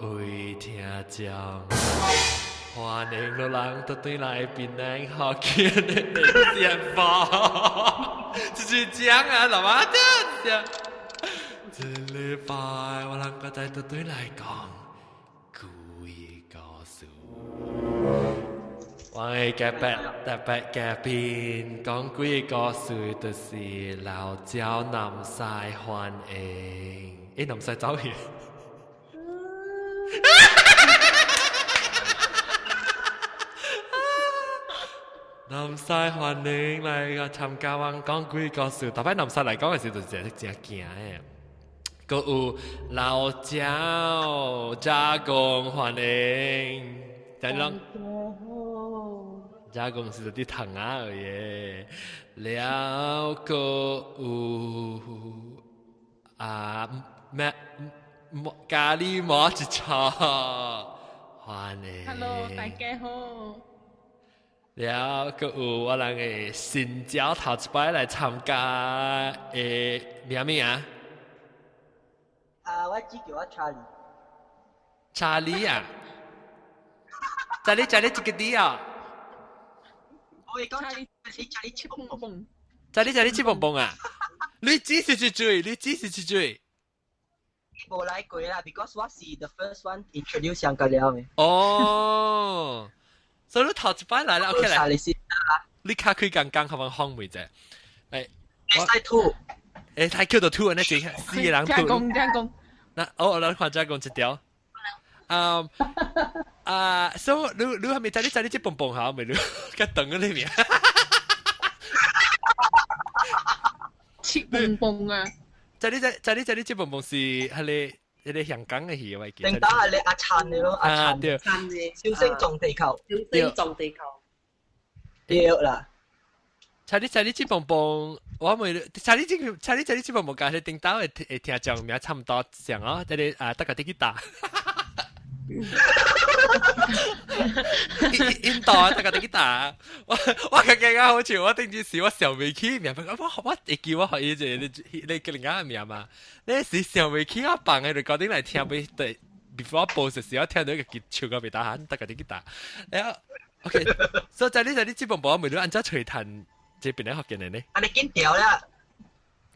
位听众，欢迎老人都对来槟榔好见的节目，这是讲啊，老妈的，这礼拜我能够在都对来讲故意故事。我嘅特別嘅片講故意故事，就是老椒南西歡迎。誒，南西走去。南西歡迎嚟個參加我講故意故事，特別南西嚟講嘅時候就真係驚嘅。個有老椒加工歡迎，再諗。加工是啲糖啊嘢，了個有咩咖喱蘑一炒，歡迎。Hello， 大家好。了個有我人嘅新椒頭一擺來參加誒咩啊？我只叫我 Charlie。Charlie 啊？Charlie 一個啲啊？我講Charlie切蹦蹦。Charlie切蹦蹦啊！你只是一嘴，你只是一嘴。冇來過啦 ，because 我是 the first one introduce 上個了嘅。哦，所以你頭一擺來啦 ，OK 嚟。你卡開剛剛，好唔好妹啫？嚟，我係 two。誒，睇 Q 到 two 啊！你整四個人 two。加工。嗱，我看加工一條。所以你係咪在你隻蹦蹦下咪？你個等喺裏面。切蹦蹦啊！在你隻蹦蹦是係你香港嘅戲，我記得。定打係你阿燦嘅咯，阿燦。對。小星撞地球。小星撞地球。對啦。在你隻蹦蹦，我咪在你隻蹦蹦架，你定打會聽講名差唔多上哦，在你得個啲吉他。印度啊，得個啲吉他，我更加好笑，我定住時我上未起名，我會叫我學嘢啫，你叫人家名嘛？你是上未起我放喺度嗰啲嚟聽俾對 ，before 我播嘅時候聽到一個唱歌俾打下，得個啲吉他，然後 OK， 所以在你隻蹦蹦，我咪都按照隨彈這邊嚟學嘅呢？你見掉啦？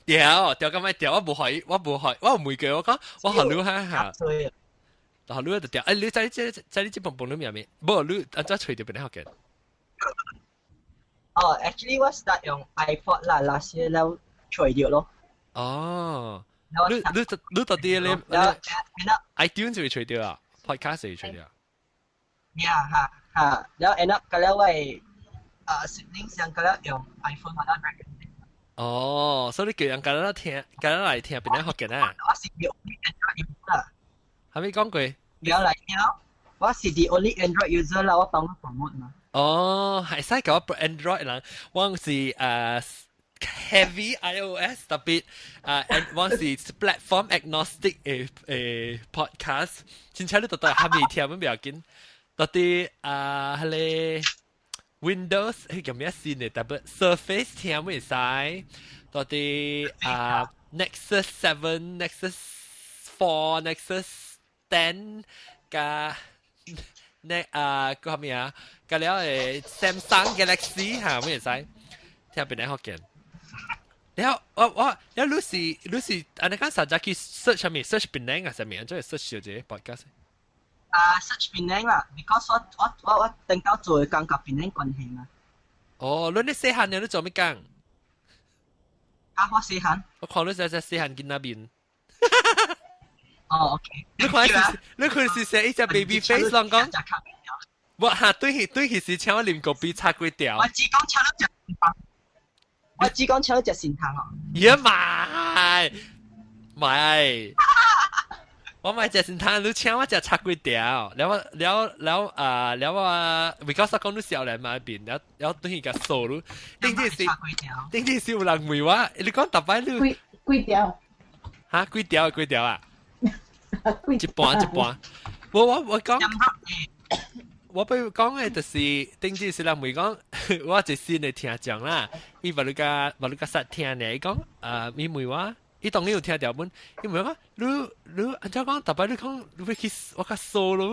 掉咁咪掉，我唔會，我唔會嘅，我講我學了下。然後你就掉，你在你隻蹦蹦裏面咩？冇，你按照吹條邊學嘅。哦 ，actually 我 start 用 iPod 啦，last year แล้ว吹掉咯。哦，你到底你 iTunes 就會吹掉啊 ，Podcast 就會吹掉。呀哈，แล้ว end up ก็แล้วไว้siblings ยังก็แล้ว用 iPhone มาแล้ว recommend。哦，所以你叫人嚟聽邊學嘅呢？我是用 Android user。係咪講過？有嚟有，我是 the only Android user 啦，我當咗 promote 嘛。哦，係使講 Android 啦，我是heavy iOS 特別我是 platform agnostic 嘅podcast，真係你到底係咪聽乜嘢緊？到底係咧 Windows 係叫咩先嘅？特別 Surface 聽乜嘢？到底Nexus 7、Nexus 4、Nexus 10加個係咩啊？加了Samsung Galaxy 嚇咩嘢？聽邊嚟學嘅？แล้วแล้วรู้สิอันนั้นก็สามารถ去 search 咩 search 邊嚟啊？上面就係 search 咗啲 podcast。search 邊嚟啦 ，because 我定到做嘅工作邊嚟關係嘛。哦，你細漢你做咩工？我細漢。我看你細漢見那邊。哦 ，OK。你看是寫一隻 baby face 啷講？我嚇對佢是請我啉個杯擦鬼掉。我只講請咗隻善糖。我只講請咗隻善糖哦。嘢買，我買隻善糖，你請我隻擦鬼掉。แล้วbecause 講你少嚟買邊，แล้ว對佢個數咯。定啲是有人問我，你講特擺你幾條？嚇幾條啊？一半。我講，我不如講嘅就是頂住是人問講，我一先嚟聽講啦，伊話你個實聽呢講，咪問我伊當然有聽條本，因為講你按照講，大擺你講你要去我講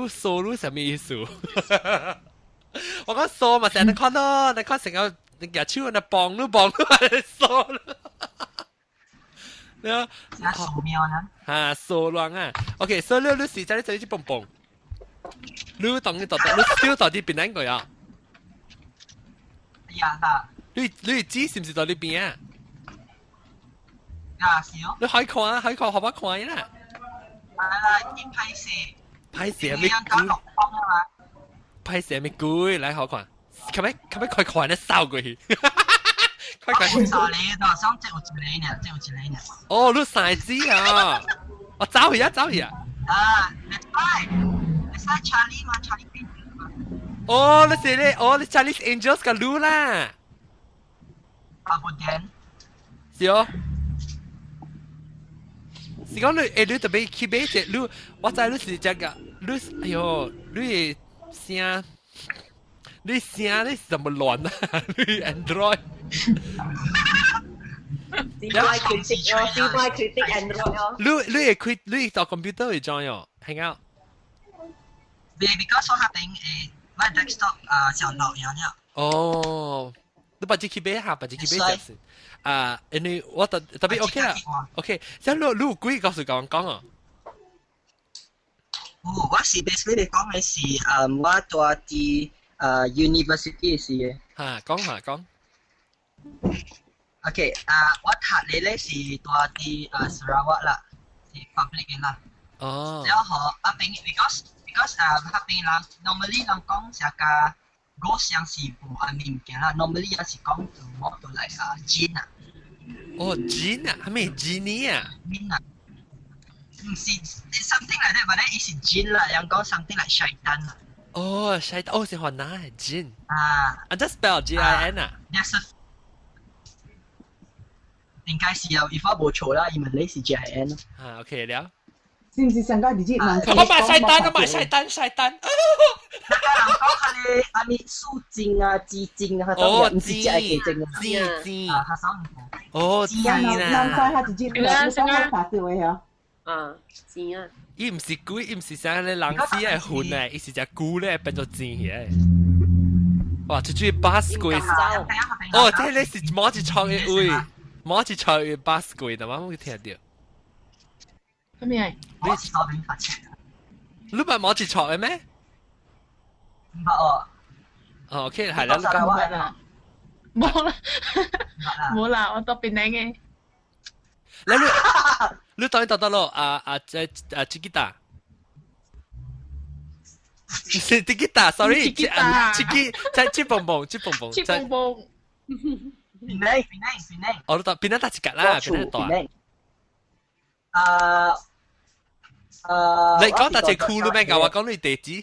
solo 什麼意思？我講 solo 嘛，成日看到，你看成個你隻手喺度綁都 solo。你啊，那素描呢？嚇 solo 啊，OK，所以你時間你就一蹦蹦，你當你到你 still 到啲邊兩個呀？呀哈，你知是唔是到呢邊啊？呀是哦。你可以看，好唔好看啦？已拍攝，拍攝你講六方啊嘛。拍攝咪攰，嚟好看，可唔可以快啲掃過去？快！我找你的，想只有一個呢，只有一個呢。哦，你晒子啊！我走去啊！你猜 Charlie 嗎 ？Charlie Pink 嗎？哦，你 Charlie's Angels 嘅路啦。阿布丹。是哦。是講你特別去買隻你，我知你是只個，哎呦，你聲你是怎麼亂啊？你 Android。CY critic 哦，CY critic Android 哦。你到 computer 會 join 哦 ，hang out。Because 我係頂我 desktop 小腦樣樣。哦，你把這去買下，把這去買就是因為我特別 OK 啦 ，OK。即你有幾告訴講哦？我是 basically 你講嘅是我做啲university 事嘅。嚇，講。OK，我讀你咧是做啲Sarawak 啦，是 public 嘅啦。哦。然後because 嗰邊啦 ，normally 人講成個嗰像是冇物件啦 ，normally 也是講做乜到嚟gene 啊。哦，gene 啊，係咪 genie 啊？gene 啊，唔是 something like that，but then 是 gene 啦，人講 something like shaitan 啦。哦，shaitan，哦，是韓文係 gene。即 spell G-I-N 啊。應該是有，如果冇錯啦，因為你是 G-I-N 咯。OK 了。是唔是上個日子人？我買shaitan。那個人講佢哋數精啊、字精啊，哦，唔是只係記精啊。字。他手唔同。哦，字啦。難怪他日子你講法子位啊。字啊。伊唔是鬼，伊唔是啥咧，人字係混咧，伊是只龜咧變做字嘅。哇，這句巴斯龜。哦，這咧是摸住窗嘅位，摸住窗嘅巴斯龜，但我冇聽到。係咪係？我是嗰邊發出。你唔係摸住窗嘅咩？唔係哦。哦 ，OK，係啦。冇啦，我當邊領嘅。你當然得咯，Chiquita，是 Chiquita，sorry，Chiquita，蹦蹦。邊。我都邊打一格啦，邊打大。你講打隻酷你咩？我講你地址。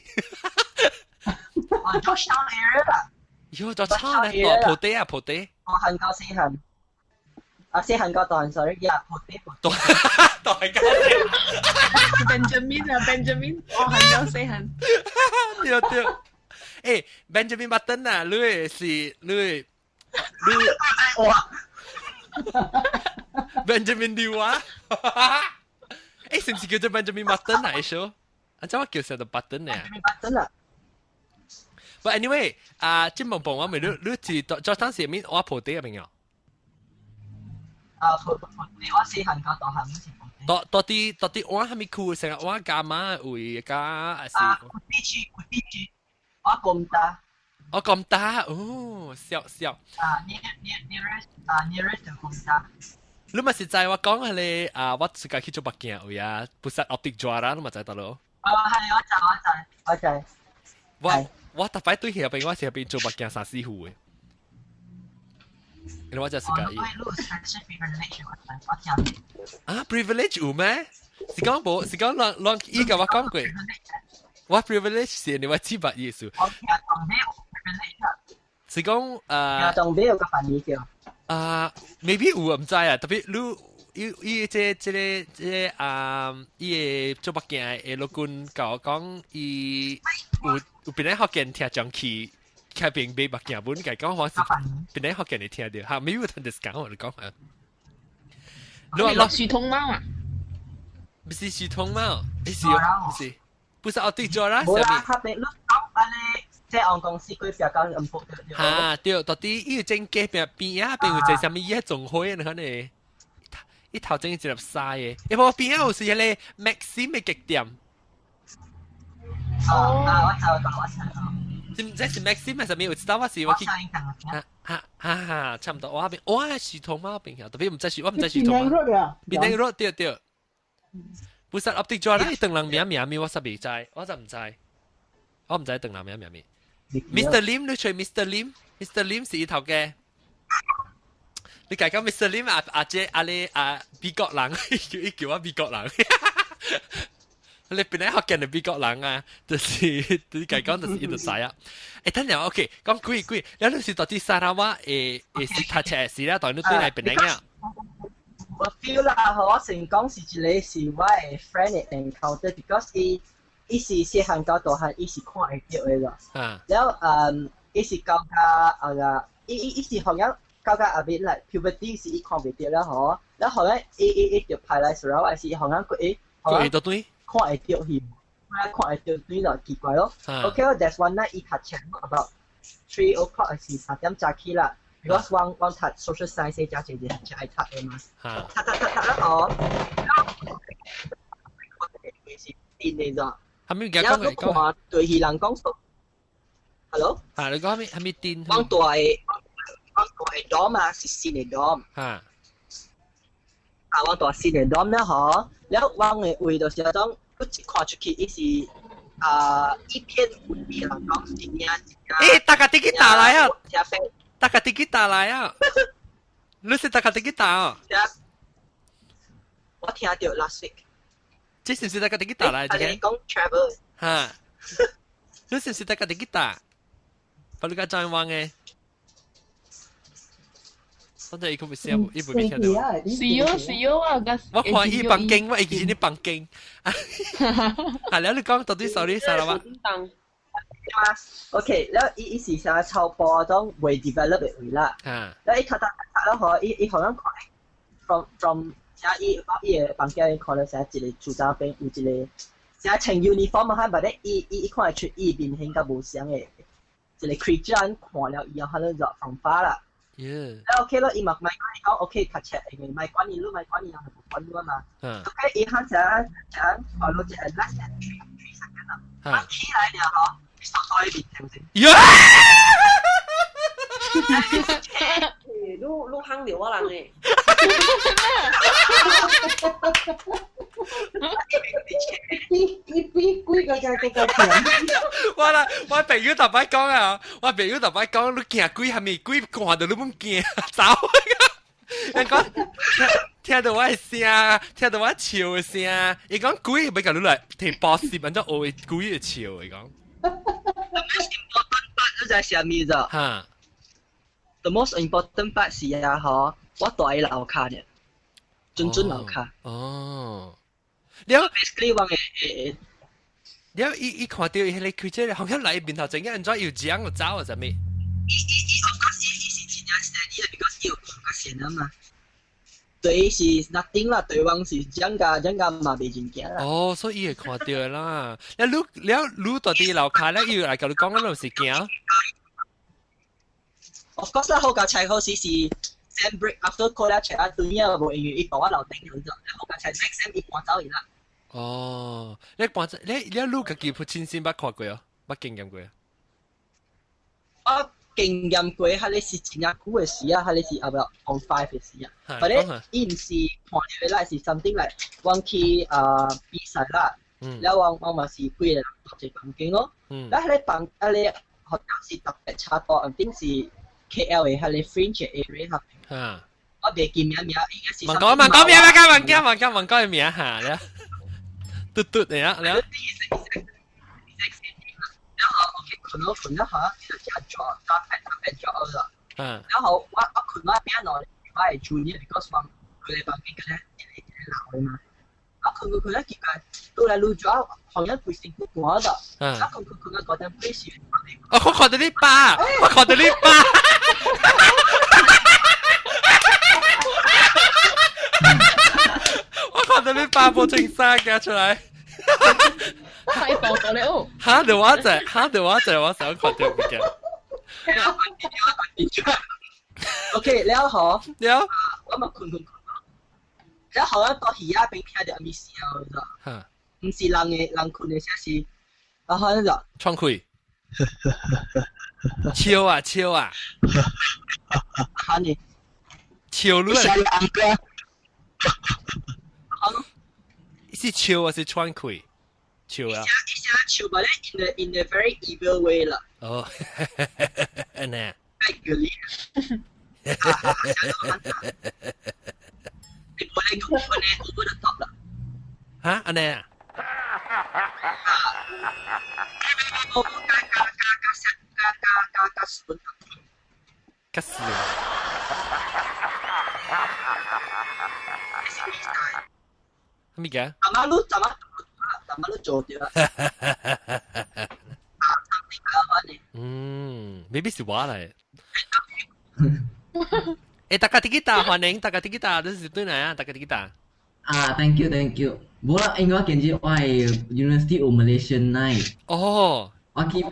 Georgetown area 啦。喲，就差咧，鋪地。我行夠四行。四行個檔 sorry，鋪地。代家。Benjamin，我行咗四行。對。Benjamin Button 啊，你。哇 Benjamin Liu 啊？是唔是叫做 Benjamin Button 啊？你按照我叫成做 Button 咧。真啊！ But anyway，金蹦蹦我咪你是做當時面我鋪地入邊啊？鋪地我四行個檔行先鋪地。到底我係咪酷成日我加碼會加係？古地區，我咁大。我咁大哦，笑。nearest 就咁大。你咪實在我講係你我自己去做北京位啊，不是 optic draw 你咪知道咯。係我就。我特別對入邊，我是入邊做北京三師傅嘅。我就係介意。privilege 有咩？是講冇？是講讓依個我講過。我 privilege 是你話知白意思。是講仲俾有個範圍叫。maybe 有唔知啊，特別伊即伊做北京嘅老官教我講，伊有邊啲學見聽講去開邊買北京本，佢講我是邊啲學見你聽到嚇，maybe 有聽到講我哋講啊。落水通猫啊？不是系统嘛？不是，不是奥迪做啦，冇啦，啥他哋碌講安尼，即係我公司佢比較講唔好嘅。哈，对，到底伊正街边啊，边有只啥物嘢仲好啊？你看你，一头整一粒沙嘅，一部边啊有是迄个 Maxim 嘅极点，我知道。这是 Maxim 係啥物？我知道我是我去。我差唔多。我邊我係系統嘛，邊條特別唔知系，我唔知系邊統嘛。road 啊？邊個 road 對。不是 update 咗啦，鄧人名我實未知，我就唔知，我唔知鄧人名。Mr. Lim 你吹 Mr. Lim，Mr. Lim 是伊頭嘅。你講 Mr. Lim 阿姐阿你美國人，伊叫我美國人。你邊咧學緊係美國人啊？就是你講就是伊就知啊。等陣 OK， 講貴，你是到底沙拉瓦誒是塔車是啦，但係你對嚟邊嚟啊？我 feel 啦，我成講是一個是我嘅 friend 嘅 encounter，because 伊是細漢到大漢，伊是看會到嘅咯。然後伊是教甲伊是好像教甲後邊嚟 puberty 是伊看唔到啦，嗬。然後咧伊就排來時候，是好像佢佢到對看會到佢，看會到對就奇怪咯。OK， that's one night 伊讀冊 about 3 o'clock 是3點早起啦。because 我讀 social science 嘅家姐姐就愛讀嘅嘛，讀啦哦，是電嚟咗。係咪而家講嘅？然後對佢人講說 ，hello， 你講係咪電？講大嘅 dorm 嘛，是新嘅 dorm。我大新嘅 dorm 咧，嗬，然後我嘅位就是嗰種，佢看出去，伊是一片烏地人講是點樣？大家啲幾打來啊！大家啲幾打來啊！你是大家啲幾打啊？我聽到 last week。這是唔是大家啲幾打來？你講 travel。嚇！你是唔是大家啲幾打？把你個再忘嘅。真係佢唔知有一部片睇到。是啊，我看伊房間，我以前啲房間。係啦，你講到底 sorry 晒啦嘛。OK， แล้วอีสีชาชาวปอต้องเว develop แบบนี้ละแล้วอีทัดแล้วเหรออี好像看 from 像伊房間可能成一個組長邊有一個成穿 uniform 嘛，但係伊看得出伊面型甲無相嘅一個 creature 看了以後，可能就防法啦。แล้ว OK 咯，伊嘛咪講 OK 讀冊嘅，咪關你咯，咪關你又係冇關你啊嘛。OK， 伊肯成看到只 last and 3 second 啦，起來了嗬。收多一邊聽唔聽？錄行流啊人誒！幾個我朋友特別講啊，你驚鬼係咪鬼看到你唔驚走？人講聽到我嘅聲，聽到我笑嘅聲，伊講鬼係咪教你嚟聽博士文咗學鬼嘅笑？伊講。就係啥物啫？ The most important part 是啊，嗬，我住喺樓下嘅，準樓下。哦，你 basically 我嘅你伊看到迄個佢即係好像嚟面頭整嘅，然之後要講就走啊，係咪？伊是真正 steady 啦 ，because 伊有看過線啊嘛。對是 nothing 啦，對方是講㗎嘛未真驚啦。哦，所以伊會看到啦。你到啲樓下咧，要嚟教你講嗰陣時驚。Of course 啦，好架齊好時是 sand break after call 啦，齊啊對面冇英語，伊講我樓頂咗，好架齊 next time 伊搬走去啦。哦，你搬走，你擼家己親身捌看過啊？捌經驗過啊？我經驗過，係你是真係久嘅事啊，係你是about on 5嘅事啊。或者伊唔是看到啦，是 something like 我去比賽啦，然後我咪是幾個人獨自房間咯。然後你房你學校是特別差多，唔定是 KL 嘅係你 fringe area 入邊。我未見名，應該是。問講嘅名嚇，你嘟嘟嚟啊！你啊。然後我困一下，就只做搭配做啦。然後我困咗邊度？我係 junior，because 我佢哋房間嘅咧老嘅嘛。我困一奇怪，到嚟錄咗，好像背成個我度。我困嗰陣背時。我看到你爸。特別八波青衫嘅出嚟。太薄咗了。嚇！就我想看到邊嘅。OK，了嗬，了，我咪困。แล้วเขาก็หิยาเป็นแค่เดี๋ยวมีเสียวจ้ะ唔是人困嘅先是，然後呢就創開，笑啊笑啊，嚇你，笑luôn，是笑啊是創開，笑啊，一下笑吧咧，in a very evil way 啦，哦，呢，太惡劣，你過嚟講過嚟 over the top 啦，嚇安尼啊？加死！咩嘅？怎麼都做掉啦。未必是我嚟。誒，大家啲吉他歡迎，大家啲吉他都是對嚟啊，大家啲吉他。thank you. Bola Enggak kenji why University of Malaysia night. Oh. Oke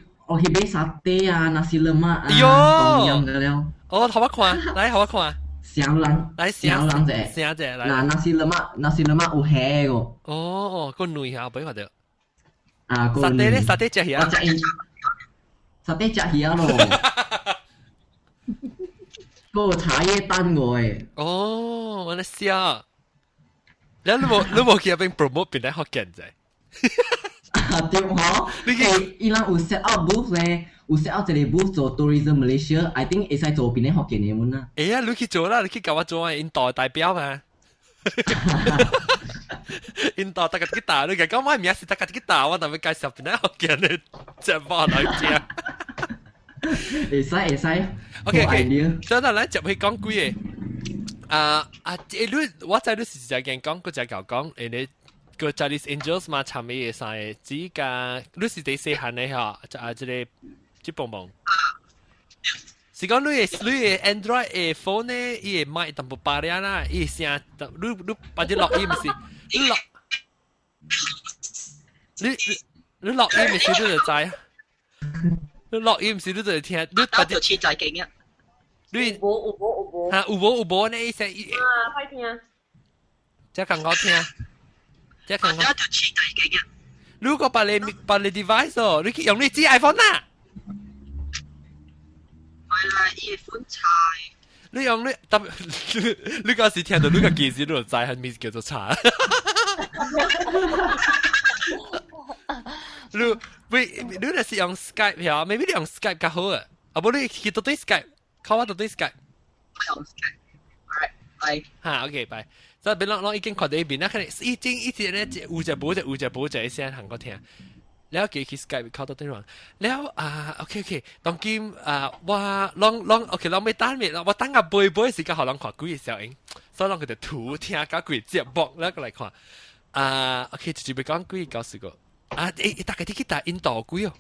be sate nasi lemak tom yum 嘅了。哦，好我看，嚟好我看。小人，嚟小人啫。小隻嚟。嗱nasi lemak 有蝦個。哦，個女下俾我哋。個沙爹咧，沙爹隻魚啊。沙爹隻魚咯。個茶葉蛋嘅。哦，我哋笑。你冇見邊 promote 邊啲學人仔？對嗬，伊朗有 set up booth 咧，有 set up 一個 booth 做 tourism Malaysia，I think 會使做邊啲學人嘅門啊。哎呀，你去做啦，你去教我做啊，印度代表嘛。印度大家啲打，你講我名是大家啲打，我特別介紹邊啲學人咧，即係幫我聽。會使。OK， 所以咱接去講幾嘢。我知你是只間講，嗰只舊講，你個 Charlie's Angels 嘛，參與嘅曬，只個你是第四行嘅嚇，即蹦蹦。是講你嘅 Android 嘅 phone 咧，伊嘅麥淡薄巴咧啦，伊聲，你把啲錄音是，你錄音是你就知，你錄音是你就聽，你把啲黐仔勁啊！有冇？嚇有冇呢？意思快聽啊！即係更好聽，即係更好。條黐仔勁啊！如果把你 device 哦，你用你支 iPhone 啦。係啦，呢款菜。你用你嗰時聽到呢個件事，你就知係咩叫做茶。你那是用 Skype 呀 ？maybe 你用 Skype 較好啊。啊，不你去到對 Skype。靠我到對 Skype， 係嚇 OK 拜，所以俾我已經看到呢邊啦，可能已經咧有隻補隻先行過聽，แล้ว幾去 Skype 靠到對話，แล้วOK 當今我ลอง OK ลองไม่單面啦，我等下背時間學人看幾個小影，所以讓佢哋圖聽加幾節目แล้วก็嚟看，OK 直接俾講幾個90個大概啲吉他印度幾哦？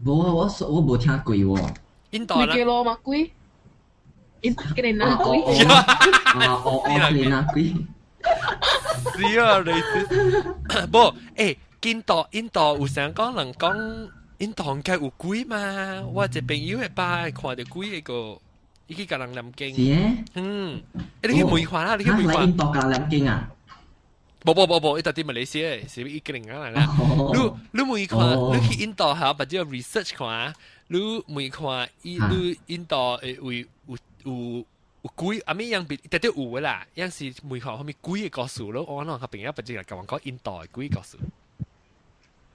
冇啊，我冇聽過喎。印度啦。幾多嘛貴？印度嘅人貴。我你那貴。是啊，類似。不，印度有想講人講印度應該有貴嘛？我一朋友嘅爸看到貴個，伊去甲人念經。是誒。你去問看啦，你去問看。印度甲人念經啊？冇，伊到啲馬來西亞，是一個人嚟啦。你問看，你去印度嚇，或者 research 看。你問看，你印度有貴，阿咩樣別特別有啦，樣是問看後面貴嘅個數咯。我可能朋友不知嚟講講印度嘅貴個數。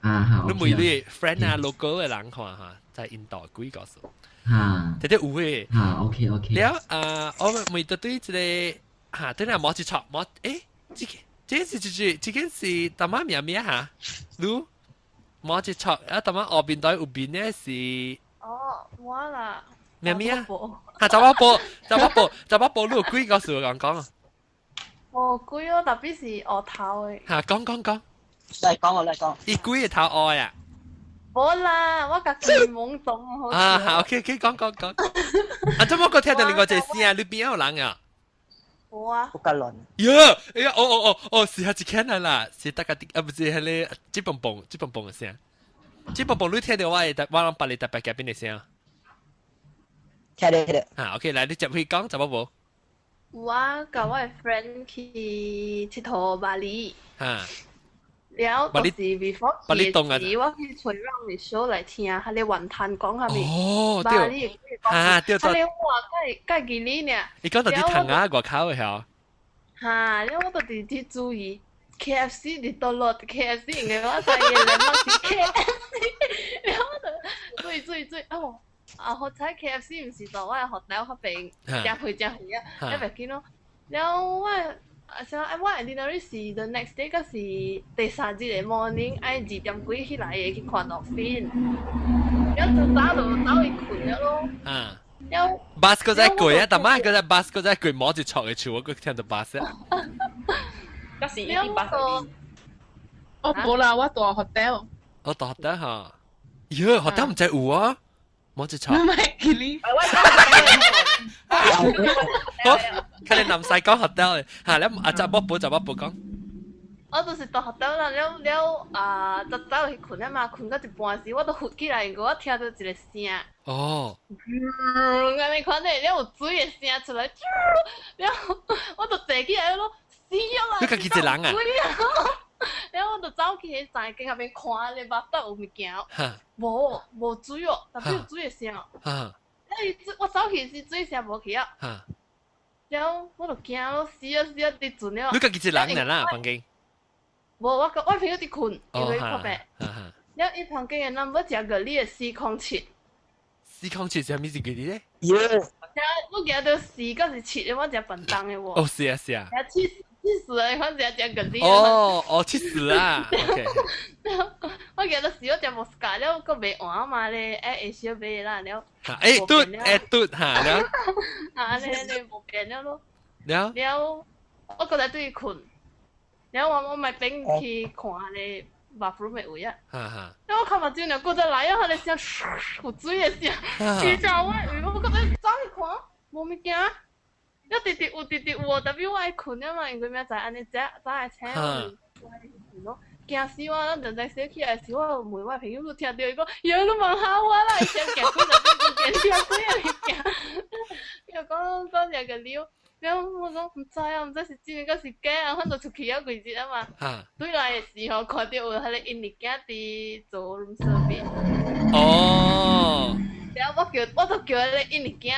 你問你 friend 啊 local 嘅人看嚇，在印度貴個數。特別有嘅。OK。แล้ว我問到對一個對啦，冇一撮冇這件是大媽咩嚇？你？冇一撮大媽後邊對有邊呢是？我啦。咩啊？查某寶，你有幾個數講啊？哦，貴哦，特別是額頭嘅。講。嚟講。伊幾個頭愛啊？冇啦，我家己懵懂好。OK，講。怎麼個聽到另外一個聲？你邊有人啊？冇啊，不夠亂。呀，哎呀，哦，是下一看啦，是大家不是迄個吉蹦蹦嘅聲，吉蹦蹦你聽到我人把你特別嘉賓嘅聲聽到。啊 ，OK，來你接去講，怎麼冇？我甲我嘅 friend 去佚佗巴黎，啊，了就是 before 巴黎凍啊去我去吹 round 嘅 show 嚟聽，佢哋雲壇講下面，哦，巴黎嘅啊，對，佢哋話介幾年呢？你講到啲糖啊，外口嘅嗬，嚇，了我都直接注意 KFC 啲多落 KFC，因為我睇嘢兩蚊是 KFC，了我就追哦。啊！好彩 KFC 唔是在我嘅學校嗰邊正去啊，一咪見咯。了我想我 itinerary 是 the next day，嗰是第三日嘅 morning，愛2點幾起來嘅去看落飛。了就早就走去困咗咯。啊。了 bus 嗰隻攰啊，但係嗰隻 bus 嗰隻攰摸住坐嘅潮，我聽到 bus 啊。嗰時已經八點。我冇啦，我住 hotel。我住 hotel 嚇，咦，hotel 唔使有啊？摸住坐。唔係佢呢？好，佢哋南西講 hotel 嚇，你阿就乜寶講。我就是到學校啦，了就走去困啊嘛，困到一半時，我都瞓起來，我聽到一個聲。哦。我咪看到了有水嘅聲出來，了我就坐起來咯，死咗啦！你家己一人啊？然後我就走去喺山徑下邊看你巴得有物件，無水哦，特別有水嘅聲。我走去時水聲無去啊。然後我就驚咯，死啊啲陣了。你家己一人啦，房間。無我朋友啲困，因為破病。然後伊房間嘅 number 就個你嘅407。407係咩事嘅咧？我記得4嗰是7，我只笨蛋嘅喎。哦，是啊。氣死了！我只個你。哦，氣死啦 ！OK。我記得是我只冇假了，個未換嘛咧，誒小俾啦了。嘟嚇了。你冇變了咯。了。我覺得都要困。然後我咪頂去看你 bathroom 嘅位啊。然後我看埋轉頭，覺得嚟啊！佢哋聲有水嘅聲，至少我覺得走去看冇物件。有直直有，特別我愛困啊嘛，因為咩就係安尼早來請我困咯，驚死我！咱陣陣小起來時，我問我朋友都聽到伊講，呀，你問下我啦，伊先驚幾陣驚驚，又講日個料，然後我講唔知啊，唔知是真個是假啊，反正出去有幾日啊嘛，對來嘅時候看到有迄個印尼囝佇做 room service。哦。然後我就叫迄個印尼囝。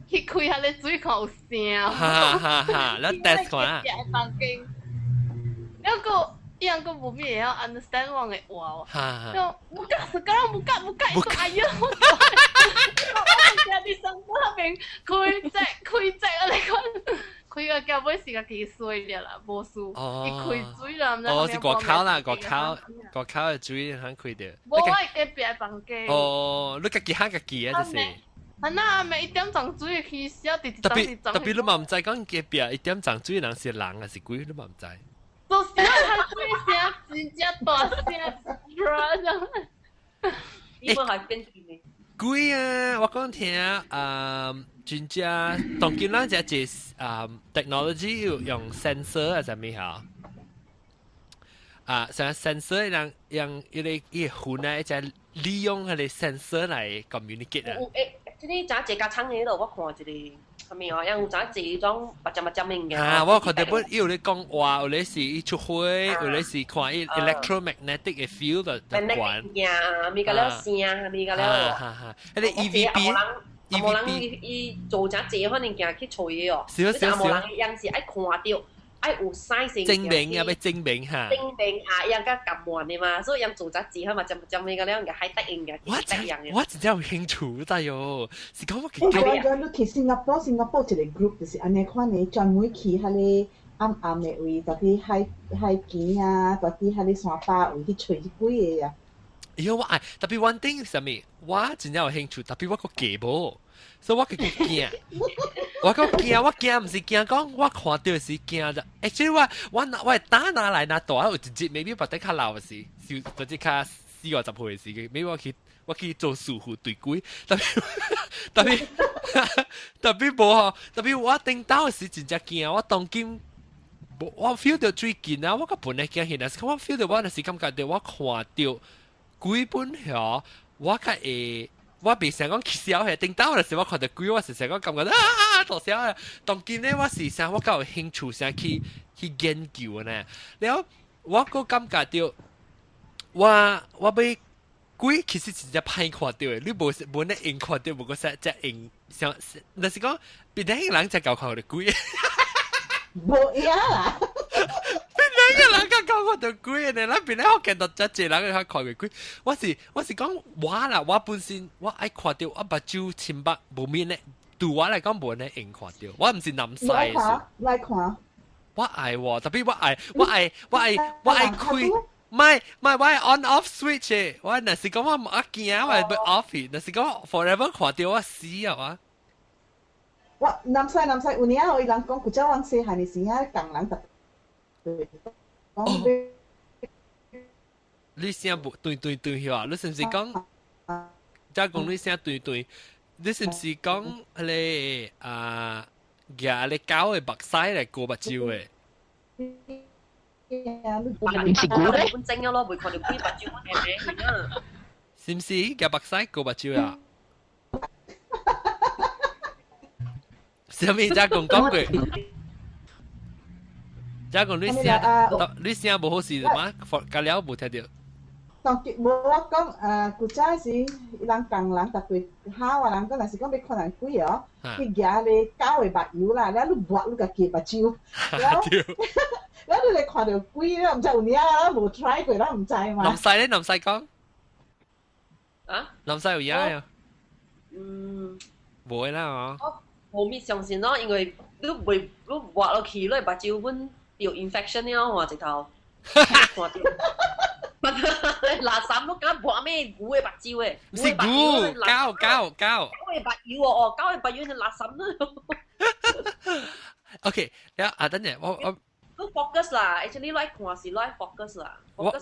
去開下你水看有聲，你 test 看啊。房間，然後伊人個無咩要 understand 我嘅話喎，就唔敢，伊講哎呀，我驚你上嗰邊開隻，我哋講開個腳尾時間幾衰了啦，無事，伊開水啦，哦，是國口啦，國口嘅水肯開掉。無我係隔壁房間。哦，你家己嚇家己啊，就是。那咪1點鐘水去小弟特別你嘛唔知講隔壁1點鐘水人是人還是鬼，你嘛唔知。就是佢水聲真正大聲，你冇係跟住咩？鬼啊！我講聽真正當今咱只technology 用 sensor 啊，什麼嚇？像 sensor 讓一個雲啊，就利用佢哋 sensor 嚟 communicate 啊。即係揸隻架撐喺度，我看一個係咪啊？有揸隻種白針嘅。啊，我看到本有咧講話，有咧是伊出火，有咧是看伊 electromagnetic 嘅 field 就管。呀，咪個了聲，咪個了。嗰啲 EVP 人伊做揸隻，可能行去吹哦。少。冇人有時愛看到。愛有 size 證明啊，要證明嚇。證明啊，人家咁悶嘅嘛，所以人做雜誌佢嘛就呢個咧，人係得應嘅，得應嘅。我真係有興趣得喲，是講我幾久？你去新加坡一個 group 就是安尼款嘅，專門去迄個暗嘅位，特別海邊啊，特別迄個山巴位去吹幾個啊。喲，我愛特別 one thing 係咩？我真係有興趣，特別我個家無。所以我個驚，我驚唔是驚講，我看到是驚啫。Actually 我係打拿來拿大，有一節 maybe 把得較老嘅時，就啲較細50歲嘅事嘅，俾我去做樹戶對鬼，特別無嗬，特別我頂到時真正驚，我當今我 feel 到最近啊，我個本來驚現，但是我 feel 到我那時感覺到我看到鬼本嗬，我個我未成講起笑嘅，頂到那時我看到鬼，我是成講感覺大笑啊！當今呢我是想我較有興趣想去研究呢，然後我個感覺到我被鬼其實真正歹看到嘅，你無呢硬看到，無個實只硬想，但是講別人人只夠看到鬼。冇呀啦！邊兩個人家講我到鬼嘅，咱邊咧我見到真濟人去看過鬼。我是講我啦，我本身我愛看到我目睭清白無面咧，對我來講無呢硬看到，我唔是南西嘅。來看。我愛喎，特別我愛開。唔係我係 on off switch 嘅，我若是講我唔驚，我係要 off 嘅，若是講 forever 看到我死啊嘛。我南西有年有人講古早往細漢嘅時啊，共人特講。你聲不對係嘛？你是唔是講？即係講你聲對，你是唔是講你夾你搞嘅白曬嚟過目睭嘅？唔是估咧，本正咯，會看到鬼目睭我嘅名啊！是唔是夾白曬過目睭啊？上面再講句，再講你聲無好事嘛？隔了冇聽到。當無我講古早時人共人特別好啊，人講若是講要看人鬼哦，佢夾你搞嘅目油啦，然後你抹你個夾目睭，然後你看到鬼咧，唔知有影啊，冇 try 過啦，唔知嘛。南西咧，南西講啊，南西有影啊？冇啦哦。冇咩相信咯，因為你滑落去，你目睭本有 infection 了，我直頭看到。垃圾都敢抹咩股嘅目睭嘅？唔是股，膠。膠嘅目睭喎，膠嘅目睭就垃圾啦。OK，等陣我。都 focus 啦 ，actually 來看是來 focus 啦。我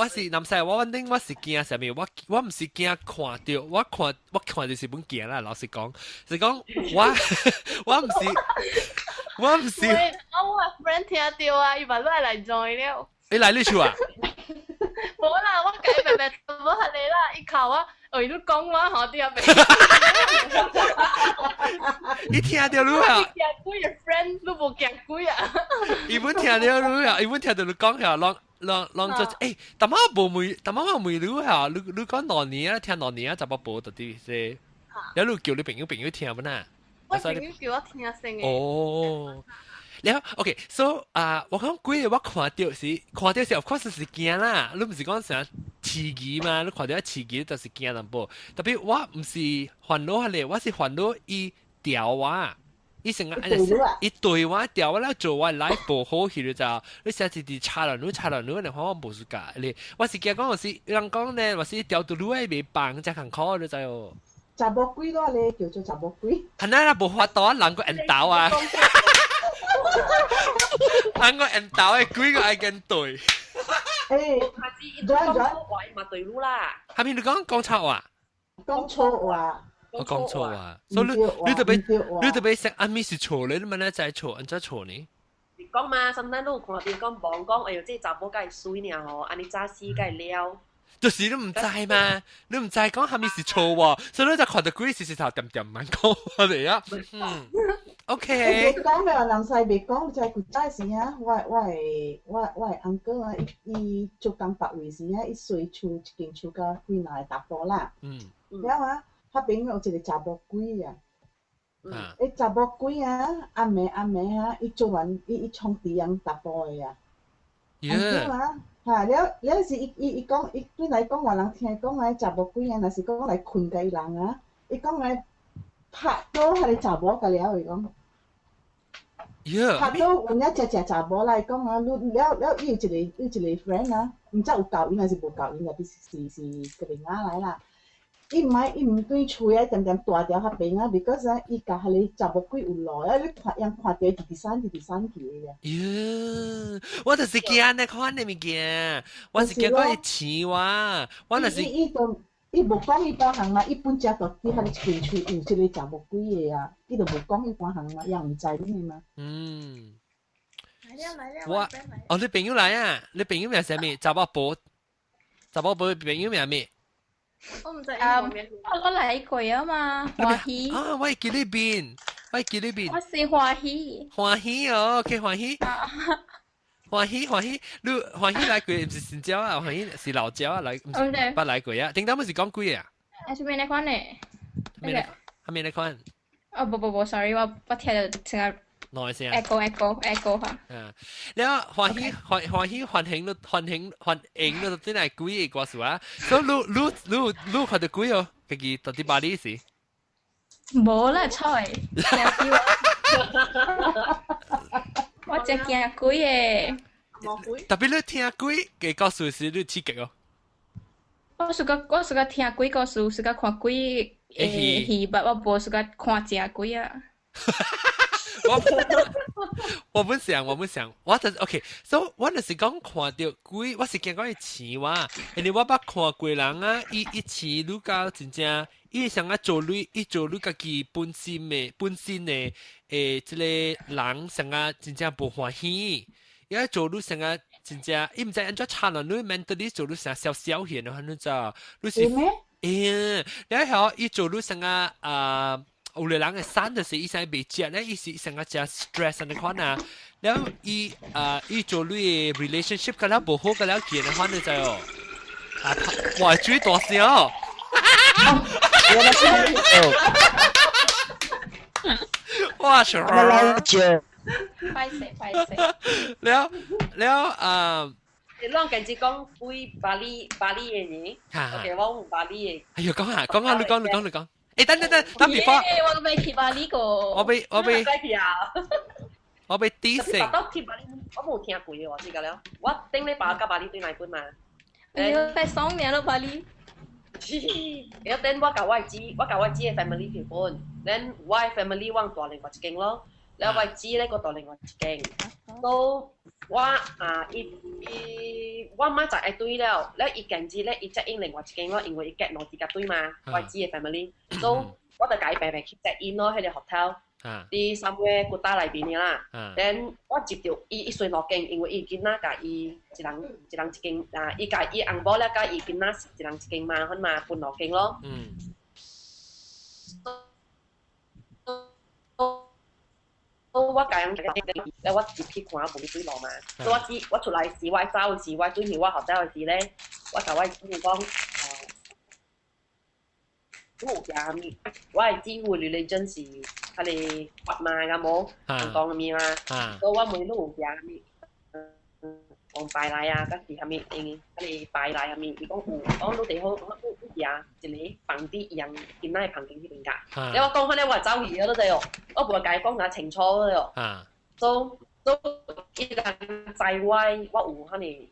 是南西，我頂我是驚上面，我唔是驚看到，我看到是本驚啦。老實講，是講我唔是。我friend 聽到啊，伊話你嚟 join 了。你嚟呢處啊？冇啦，我計明明冇係你啦，伊求啊，你都講話好啲啊，你聽到你啊？見鬼嘅 friend 都冇見鬼啊！伊本聽到你啊，伊本聽到你講下，讓就誒，但媽沒你啊，你講哪年啊？聽哪年啊？就冇報到啲些，有路叫你朋友聽唔呐？我朋友叫我聽聲嘅。哦。然後 OK，so 我講鬼我看到是 of course 是驚啦，你唔是講成刺激嘛？你看到刺激就是驚淡薄。特別我唔是煩惱咧，我是煩惱伊調我，伊成個伊對我調我啦，做我 life 不好去就，你成日啲查人，你嚟看我冇事㗎咧。我是驚講我是人講咧，我是調到你未幫，只行考你就哦。查某鬼咯，你叫做查某鬼。係啦，冇法度，人個人鬥啊！人個人鬥嘅鬼個愛跟對。下次一講錯話嘛對路啦。下面你講錯話？講錯話。我講錯話，所以你特別識阿咪是錯咧，你問咧就係錯，安怎錯呢？你講嘛，甚至都看邊講忙講，哎呦，即查某梗係水呢吼，安尼早死梗係了。就是你唔知嘛，你唔知講下面是錯喎，所以你就看到鬼時頭點慢講我哋啊。OK。你講咩話？南西未講就係古早時啊，我係 uncle 啊，伊做工白位時啊，伊隨厝一間厝甲幾耐搭波啦。然後啊，迄邊有一個查某鬼啊。伊查某鬼啊，暗暝啊，伊做完伊沖地人搭波嘅啊。uncle 啊。了是伊講，伊本來講話人聽講來查某鬼啊，若是講來困家人啊，伊講來拍到迄個查某個了，伊講。拍到有影隻查某來講啊，了伊有一個 friend 啊，唔知有教因還是無教因，特別是個另外來啦。伊唔對厝啊，點大條較平啊 ，because 啊，伊甲迄個查某鬼有路啊，你看到直散去嘅。喲，我就是驚那款的物件，我是驚講伊錢哇，我就是伊無講伊幫行嘛，伊本隻就底下你一間厝有一個查某鬼嘅啊，伊就無講伊幫行嘛，也唔知你嘛。我哦，你朋友來啊？你朋友名係咩？查某婆朋友名係咩？我唔知我嚟過啊嘛，歡喜。啊，我係叫呢邊，我是歡喜。歡喜哦，OK，歡喜。歡喜，你歡喜來過唔是新椒啊？歡喜是老椒啊，來唔是不來過啊？點解唔是講鬼啊？係咩嚟款呢？咩嚟款？哦不，sorry，我聽到成個。內聲 echo 嚇。แล้ว歡迎都真係鬼嘅故事啊！所以你看到鬼哦，自己到底巴黎時？冇啦，菜。我只驚鬼嘅。特別你聽鬼嘅故事時，你刺激哦。我是個聽鬼故事，是個看鬼誒戲吧，我無是個看正鬼啊。我不想，我就 OK， 所以我就是講看到鬼，我是驚講伊錢哇，因為我捌看過人啊，伊錢愈到真正，伊想啊做女家己本身的即個人想啊真正無歡喜，伊啊做女想啊真正，伊毋知安怎差落女 mentally 做女想小現的，你知道？你是然後伊做女想啊有個人嘅生就是伊想未食咧，伊是想要食 stress 嘅款啊，然後伊做你嘅 relationship 咁樣無好咁樣見嘅款你就哇注意大聲哦！哇！上快死！แล้ว你啷個只講杯巴黎嘅嘢？OK，我唔巴黎嘅。哎呀，講下，你講。誒，等 before， 我未去巴黎過。我被啲成。我冇聽過嘅喎，知㗎啦。我頂你巴加巴黎對埋半嘛。你要快2年咯，巴黎。有等我教我知嘅 family 條本，等我 family 往大另外一間咯，แล้ว我知呢個大另外一間，都我我媽就係對了，แล้วอีก間知咧，伊隻應另外一間咯，因為伊夾攞自家對嘛，我知嘅 family，都我就解白 keep 隻 in 咯，喺個 hotel，啲3月古打裏邊嘅啦，then 我接到伊歲落間，因為伊見啦，甲伊一人一間伊甲伊紅包咧，甲伊見啦是一人一間嘛，佢嘛半落間咯。我教人咧，我接去看部啲水路嘛。我出來時，我走時，我對住我學仔嘅時咧，我就我知講都冇嘢咪，我係知會religion是佢哋佛嘛咁冇，香港咁樣嘛。所以我每都冇嘢咪，講拜禮啊，嗰時係咪佢哋拜禮係咪？如果講到地方，我都嘢一個放啲樣，見到係旁邊呢邊㗎。你話講開咧，我係走嘢咯，就係我唔係解講下清楚咯。都一人在外，我有可能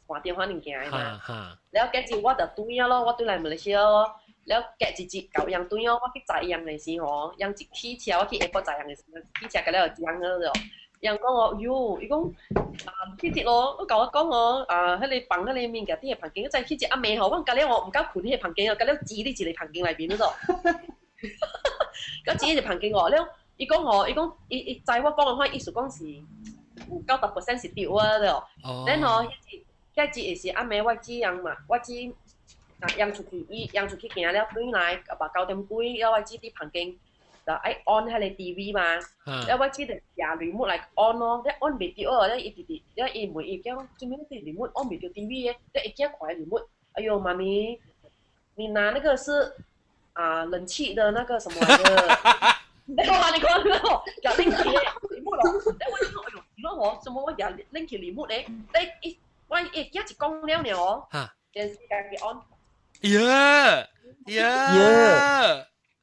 換電話嚟行嘛。แล้วแกจีว่าแต่ตุ้ย咯，我對嚟馬來西亞咯。แล้วแกจี舊樣ตุ้ย咯，我去載樣嚟時候，樣一起車，我去下晡載樣嚟時，起車嘅咧就樣咯。人講我，喲，伊講起節咯，我講我喺你房喺你面嘅啲嘢棚景，真係起節阿妹嗬，我隔離我唔敢盤啲嘢棚景啊，隔離指啲字嚟棚景裏邊嗰度，咁指啲棚景我，แล้ว伊講我，伊講伊載我講嘅話，意思講是90%是掉啊，就，然後迄節也是阿妹我知樣嘛，我知樣出去行了，對來把9點幾，然後我知啲棚景。就愛 on 喺你 TV 嘛，แล้วว่าที่อย่า remote 嚟 on 咯，แล้ว on ไม่掉แล้วอีกแล้วอีเหมือนอีกแล้วจะไม่ได้ remote on ไม่掉 TV แล้วอีกแค่ขวาย remote， 哎呦媽咪，你拿那個是冷氣的那個什麼的，你講咯，又 link 起 remote 咯，แล้ว我講哎呦，如果我什麼我又 link 起 remote 咧，你我一直講了呢哦，電視家己 on，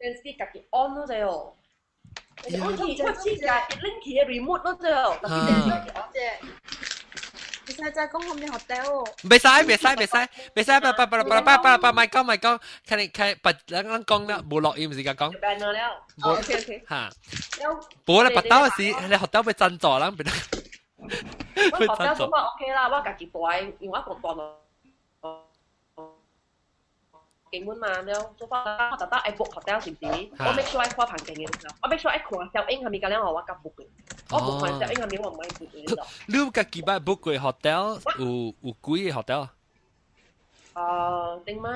電視家己 on 咯就，我知㗎 link 起嘅 remote 咯就，特別電視家己 on 啫。其實係就係講後面 hotel。未使，咪講，睇不咱講啦，冇落音時間講。辦咗了。OK。嚇。冇咧，白刀嘅事，你 hotel 被贊助啦，變得。我 hotel 咁啊 OK 啦，我家己帶，因為我個檔基本嘛，了做法我特登愛 book hotel 是唔是？我 make sure 愛看房間嘅，我 make sure 愛看小英係咪咁樣我甲 book 嘅，我 book 看小英係咪我唔愛 book 嘅。你家己捌 book 過 hotel 有幾個 hotel？頂擺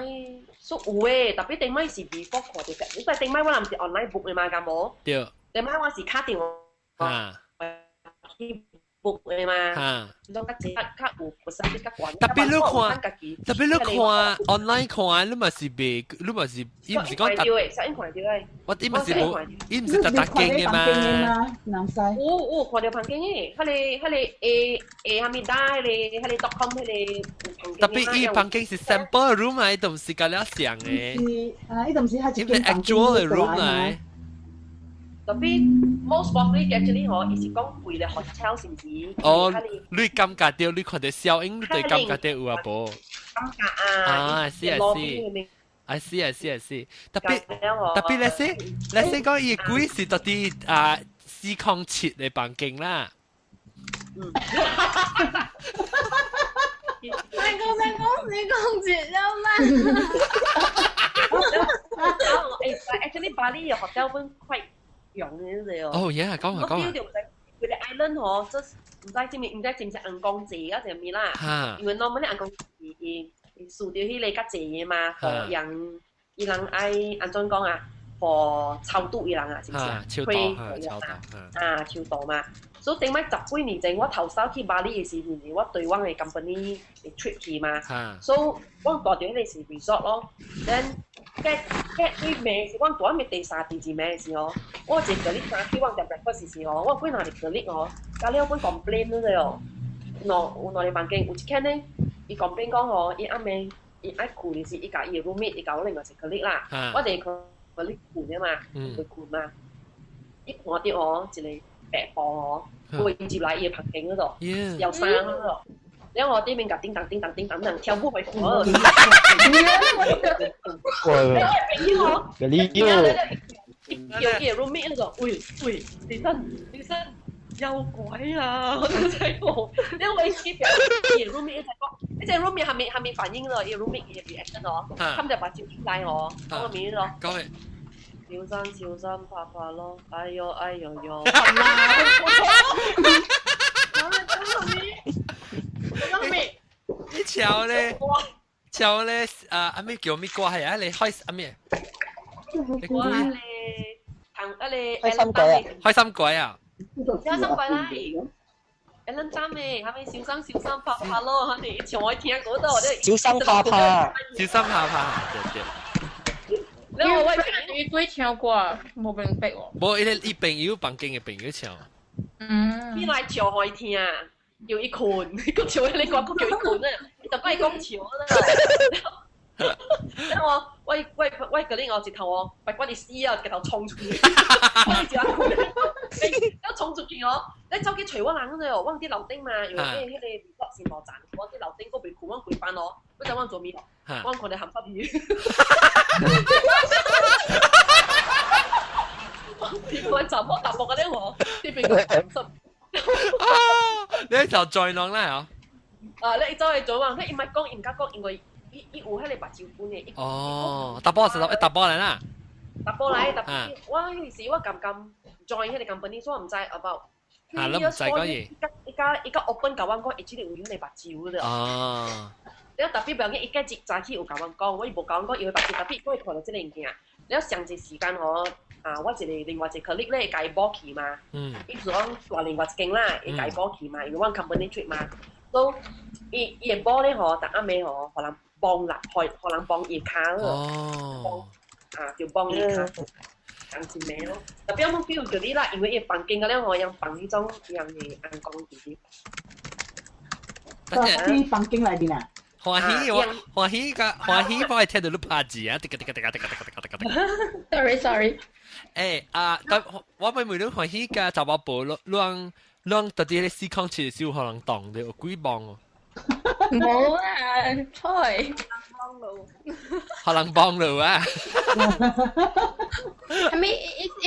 屬有誒，特別頂擺是 before 看到嘅，因為頂擺我唔是 online book 嘅嘛，咁冇。對。頂擺我是卡電話。book 嘅嘛，當家己較有不實啲較關。特別你看 online 看，你咪是未，你咪是，伊唔是講特。小英看到誒。我伊咪是冇，伊唔是特經嘅嘛。南西。有看到房間嘅，迄個下面打迄個 .com 迄個。特別伊房間是 sample room 嚟，都唔是咁樣想嘅。伊都唔是係一間 actual 嘅 room 嚟。特別 most probably actually 嗬，伊是講貴嘅 hotel 是唔是？哦，你感覺到你看到小英，你對感覺到有啊無？感覺啊，I see。特別你先講伊貴是到啲407嘅房間啦。你講節奏嘛？Actually 巴黎嘅 hotel 本 quite 用嘅哦，yeah， 講下。佢哋 island 嗬，即唔知知唔知硬鋼字啊定係咩啦？因為 normally 硬鋼字伊輸掉迄個較濟嘅嘛，互伊人愛安怎講啊？互超度伊人啊，是唔是啊？超度嘛。所以頂擺10幾年前，我頭首去巴黎嘅時陣，我對我嘅 company 嘅 trip 去嘛。所以我帶住迄個是 resort 咯。then get 啲咩時，我帶咩第三、第二咩時候，我一個你打去我隻 breakfast 時候，我幾哪裡個你哦，咖喱我本 complain 咗了。有哪裡房間有一間呢？伊 complain 講哦，伊暗暝伊愛困嘅時，伊甲伊嘅 roommate，伊甲我另外一個你啦。我哋個你困嘅嘛，佢困嘛。伊看到哦，一個白布哦。會接嚟伊嘅旁邊嗰度，有衫嗰度，然後我啲面甲叮當跳舞去嗰度。嗰啲叫嘅 roommate 嗰度，喂，起身，有鬼啊！我真係冇，因為啲嘅 roommate 一直講，呢隻 roommate 係咪反應咯？呢個 roommate 嘅 reaction 咯，佢就把照出嚟我，嗰個面咯。小心拍咯！哎呦！你潮咧，阿咩叫咩歌係啊？你開阿咩？我你開心鬼啊！開心鬼啦！一撚針咩？係咪小心拍咯？你從我聽嗰度，小心拍，對。你我喂你鬼唱歌冇明白喎。冇，伊朋友房間嘅朋友唱。邊來唱可以聽啊？叫伊困，個唱你講叫伊困啊！你就快講唱啦。然後喂，嗰啲我直頭我，喂關你死啊！直頭衝出去，關你住啊！一衝出去我，你走去隨我人嗰度，我啲樓頂嘛，因為迄個落線路站，我啲樓頂嗰邊困，我攰翻我，嗰陣我做咩咯？我佢哋鹹濕魚。我就摸搭膊嗰啲我，啲邊個鹹濕？你就再弄啦嚇！你走去做啊！佢唔係講，唔加講，因為伊有迄個白照款嘅。哦，搭波嚟啦。搭波嚟，我嗰時我撳 join 迄個 company，所以我唔知 about。你唔知嗰嘢？依家 open 教我講，一直有用你白照嗰度。哦。你特別表現，依家早起有教我講，我冇教我講要白照，特別我看到即個物件。你上一時間我我另外一個 colleague 咧解波去嘛，伊就講話另外一間啦，伊解波去嘛，因為我 company trip 嘛，所以伊個波咧嗬，但啱尾嗬，可能幫啦，可能幫伊卡咯，就幫伊卡，咁先咩咯？特別我冇 feel 到啲啦，因為伊房間嗰啲我用房呢種樣嘅眼光啲。啲房間裏邊啊？歡喜，我係聽到你拍字啊！sorry。我咪每日歡喜㗎，就話報亂到啲407嘅時候可能當的有幾磅哦。冇啊，菜。可能幫路啊！係咪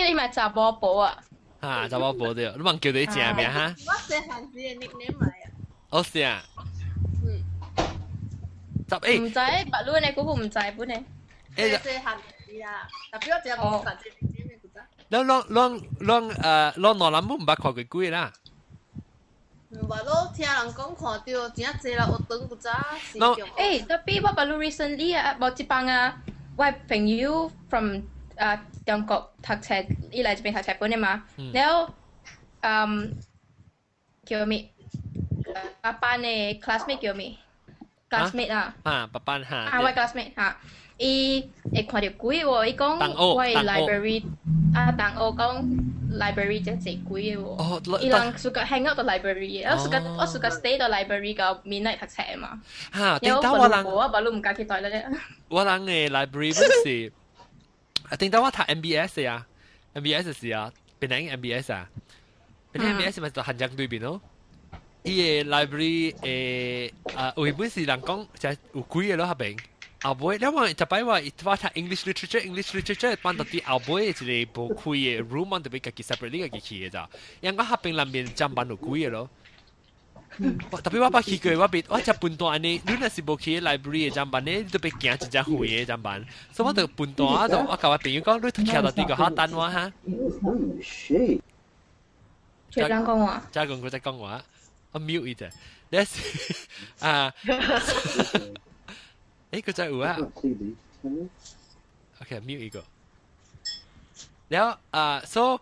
你咪雜波寶啊？啊，雜波寶對，你問叫你食咩哈？我寫漢字嘅 nickname 嚟啊。我試啊。唔知白佬你嗰個唔知本呢？寫漢字啊，特別我只冇漢字名嘅古仔。啷哪諗唔捌看過鬼啦？唔係咯，聽人講看到真係濟啦，我等古仔。特別我白佬 recently 啊，冇一幫啊，我朋友 from 中國讀冊，伊嚟這邊讀冊本嘅嘛，然後叫咩？阿班嘅 classmate 叫咩？classmate 啊。八班嚇。我 classmate 嚇，伊會看到鬼喎，伊講我 library 同學講 library 真係鬼嘅喎。伊人suka hang out 到 library 嘅，我 suka stay 到 library 個 midnight 讀冊嘛。嚇，點解我人？我白佬唔敢去對啦啫。我人嘅 library 本是，點解我讀 MBS 嘅啊 ？MBS 是啊，變成 MBS 啊，變成 MBS 咪就漢江對面咯。伊個 library 原本是人講就係有鬼嘅咯，後邊。後尾，因為就擺話我讀 English literature 班到啲後尾一個冇開嘅 room， 我特別自己 separate 呢個去嘅咋。因為我後邊裏面站班有鬼嘅咯。特別我捌去過，我只半段呢，你若是冇去 library 嘅站班呢，你都別驚一隻灰嘅站班。所以我就半段啊，就我教我朋友講，你騎到呢個好等我哈。學長講話。再講佢再講話，我 mute 一隻。你啊。佢真係有啊 ，OK mute 一個，然後所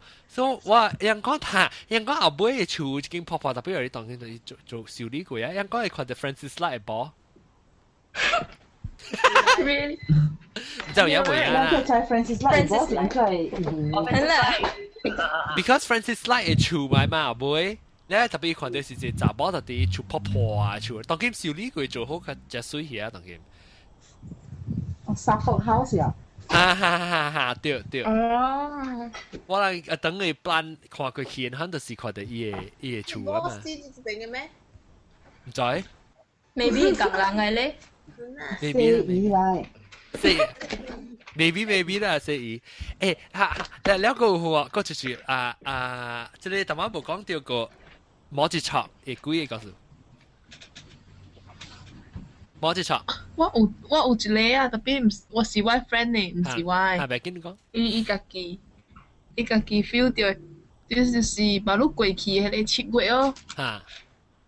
我人講後尾嘅厝已經破破，特別有啲當時做修理過啊，人講係看到 Francis Light 嘅波 ，really， 就有回啊。Francis Light 波點解？Because Francis Light 嘅厝買嘛後尾。你特別看到是隻雜波，特別厝破破啊，厝當今修理過做好佢隻水氣啊，當今。Suffolk House 啊！對。哦。我哋等佢plan看過去，然後就是看到伊個厝啊嘛。我知定嘅咩？唔知。Maybe 共人嘅咧。Maybe maybe 啦，四二。แล้ว個話個就是即係頭先冇講到個摩羯座嘅鬼嘅故事。摩羯座。我有一個啊，特別我是我 friend 呢，唔是我。係咪跟你講？伊家己 feel 到，就是馬路過去迄個7月哦。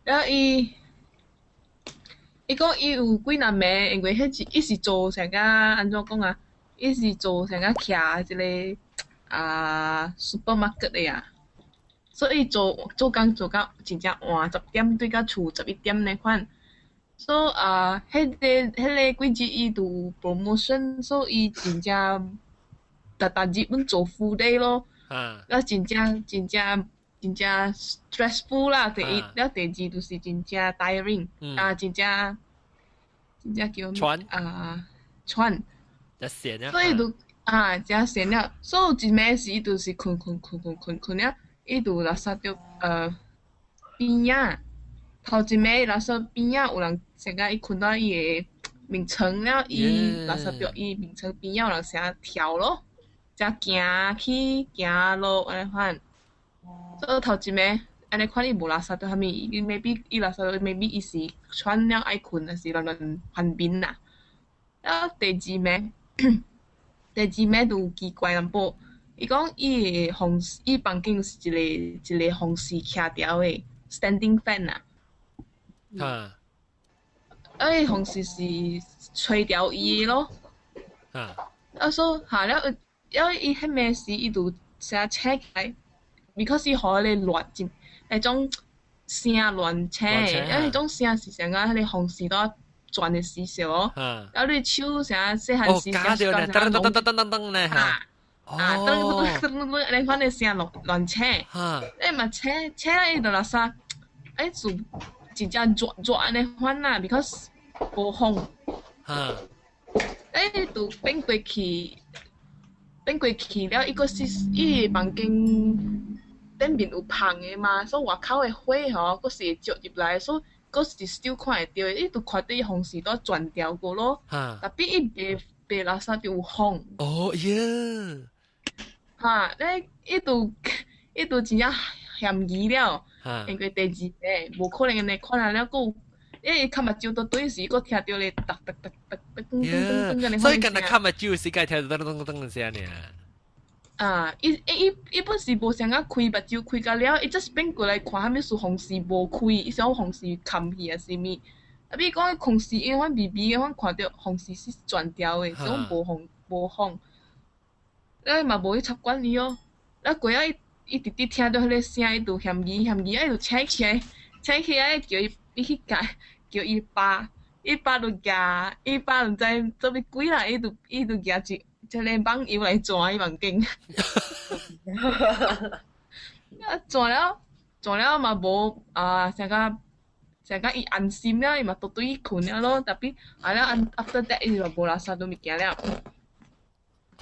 然後伊講伊有幾若暝，因為伊是做成個安怎講啊？伊是做成個徛一個supermarket 的啊，所以做工真正晚10點對到厝11點那款。所以迄個幾日伊有 promotion， 所以真正逐日本做 full day 咯。然後真正 stressful 啦，第一，然後第二就是真正 tiring， 真正叫喘。所以就真閒了。所以一暝時伊就是困了，伊就垃圾着邊仔。頭一暝垃圾邊仔有人成個伊困到伊個眠床了，伊垃圾着伊眠床邊仔有人成個跳咯，才行去行落安尼款。所以頭一暝安尼款伊無垃圾着蝦米，伊 maybe 伊垃圾 maybe 伊是喘了愛困，還是亂翻面啦。然後第二暝就有奇怪淡薄，伊講伊房間是一個風扇徛條的 standing fan 啊。風扇是吹掉伊的咯。所以了，因為伊迄暝時伊就成車起來 ，because 伊互迄個亂進，迄種聲亂車，因為迄種聲是成個迄個風扇都轉的時數哦。然後你手成個細漢時成個噔咧嚇。你款的聲亂車，你嘛車伊就垃圾，就真正熱安尼款啦 ，because 無風。就變過去了，伊個是伊個房間頂面有芳的嘛，所以外口的火吼，佫是會照入來，所以嗰時 still 看會到，伊就看到伊紅時都轉掉過咯。特別伊白垃圾就有風。哦耶！伊就真正嫌疑了。因為第二個無可能嘅，看下了個。伊看目睭都對時，個聽到你突突突突突噔噔噔噔，所以今日看目睭時，該聽到噔噔噔噔聲呢。伊本是無想啊開目睭開到了，伊just變過來看下面是紅時無開，伊想紅時冚去啊是咪？啊比講紅時因為微微嘅，我看到紅時是轉掉嘅，所以無紅。咧嘛無去插管伊哦，咧過啊伊直直聽到迄個聲，伊就嫌疑，伊就扯起來叫伊去解。叫伊爸就夾，伊爸唔知做咩鬼啦，伊就夾住即個網油來抓伊網經，抓了嘛無成個伊安心了，伊嘛都對伊困了咯，特別after that 伊就無垃圾都物件了。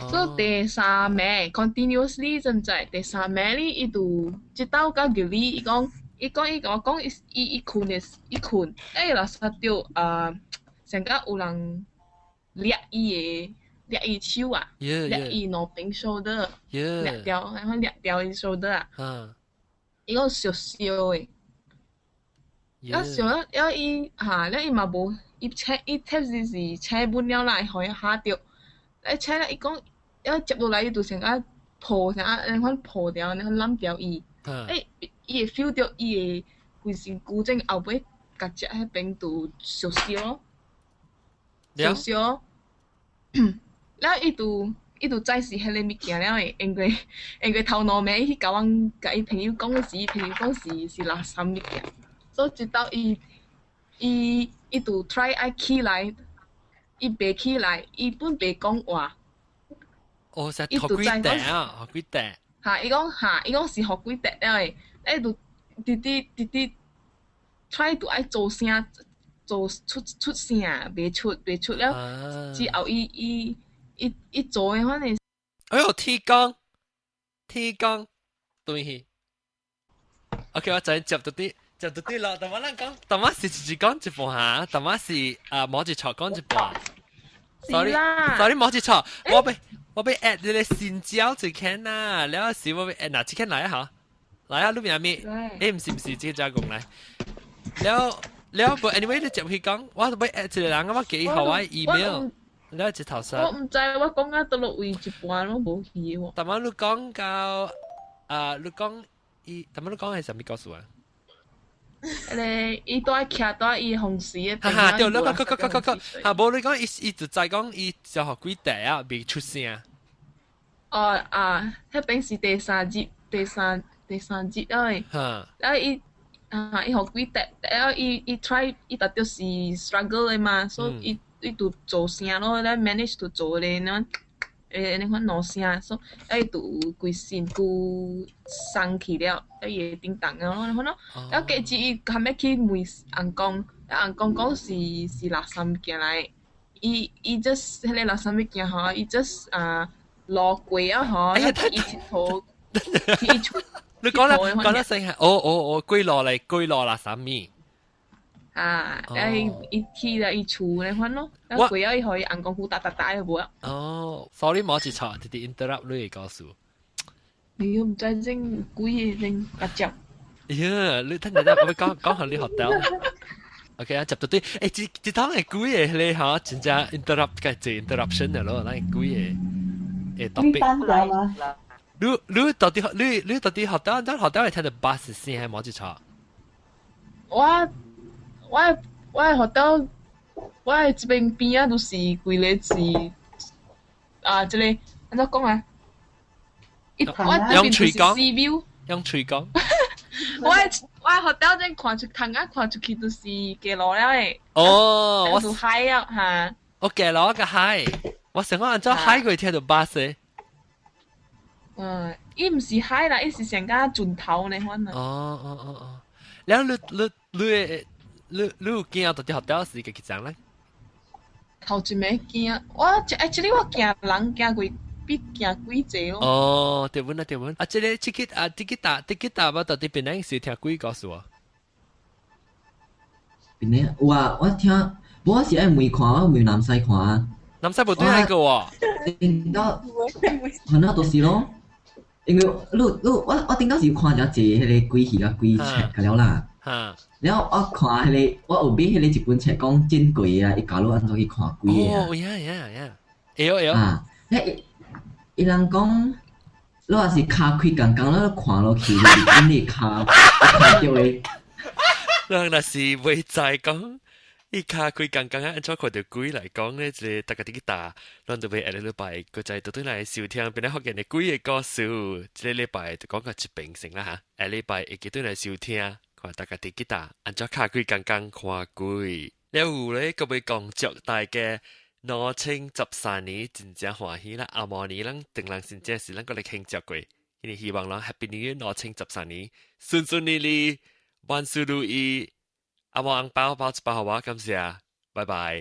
所以第三暝 continuously 正在第三暝哩，伊就直到到叫你伊講。伊甲我講，伊困，垃圾掉成個有人掠伊手啊，掠伊兩邊手的，掠掉，然後掠掉伊手的啊。伊講燒誒，燒了伊嘛無，伊貼是車本了啦，互伊下掉，車了伊講，接落來伊就成個破成個，然後破掉，然後攬掉伊。伊會 feel 到伊個規身軀種後尾夾只迄邊就燒，了伊就知是迄個物件了誒，因為頭兩暝伊甲伊朋友講時，朋友講是垃圾物件，所以直到伊就 try 愛起來，伊袂起來，伊本袂講話。哦，是學幾代啊？學幾代？伊講是學幾代了誒。就直 try 就愛做聲，做出聲，袂出了。之後伊做嘅反正。哎呦，天光，對去。OK， 我再接到啲咯。但我咱講，但我是自己講一半下，但我是冇一錯講一半。Sorry，冇一錯。我被 add 你嘅新椒最近啦，แล้ว時我被 add 嗱，最近嚟一下。嚟啊！呢邊有咩？唔是自己加工嚟。แล้ว不 anyway 你接去講，我都俾一個人我寄好我 email，แล้ว一頭先。我唔知，我講到到落位一半咯，冇去喎。但係你講到你講但係你講係什麼告訴我？伊都係徛到伊紅時嘅。對，你講，冇你講，伊就再講，伊就學幾代啊，未出聲。迄邊是第三節了誒，แล้ว伊學幾代，แล้ว伊 try 伊達到是 struggle 嘅嘛，所以伊就做聲咯，แล้ว manage 就做咧，那款攞聲，所以伊就規身軀鬆起了，แล้ว伊會叮當咯，那款咯，แล้ว隔日伊後尾去問阿公講是垃圾物件來，伊 just 迄個垃圾物件吼，伊 just 落過啊吼，伊佚佗去出。你講得成係，歸落垃圾咪。伊去了伊厝那款咯，過咗以後，人講好大嘅冇啊。sorry 冇一錯，直接 interrupt 你嘅告訴。你唔知整鬼整夾接。你聽日我講下你學到。OK 啊，接到啲，一趟係鬼嘅你嚇，真正 interrupt 嘅係 interruption 嘅咯，嗱係鬼嘅topic。你到底學到係聽到巴士聲係冇一錯。我學到，我係這邊啊，都是規個是這個安怎講啊？用嘴講，用嘴講。我學到真看出窗啊，看出去都是街路了誒。我就海啊嚇。我街路個海，我想講按照海過聽到巴士。伊唔是海啦，伊是成家船頭呢款啊。แล้ว你有驚到啲學到時嘅幾張咧？頭一暝驚，actually 我驚人驚過比驚鬼濟咯。對穩。這個 ticket 打，我到底邊個時聽鬼告訴我？邊呢？我聽，我是愛問看，我問南西看啊。南西無對迄個喎。頂到，可能都是咯。因為我頂到是看咗一個迄個鬼戲啊鬼冊㗎了啦。然後我看迄個，我有買迄個一本冊講真鬼啊，伊教你安怎去看鬼啊。哦呀，會。啊，伊人講。你話是骹開剛剛，你看落去，你真係骹看到誒。人若是未知講，伊骹開剛剛啊，按怎看到鬼來講咧，即大家啲打，咱就會下個禮拜個再到對來收聽，變咧福建嘅鬼嘅故事。即個禮拜就講個一平成啦嚇，下禮拜會記對來收聽，看大家啲打，按怎骹開剛剛看鬼。了有咧，各位講祝大家。2013年真正歡喜啦！阿毛年咱定人真正是咱個嚟慶祝過，因為希望咱 Happy New Year 2013年順順利利，萬事如意。阿毛紅包包一包給我，感謝，拜拜。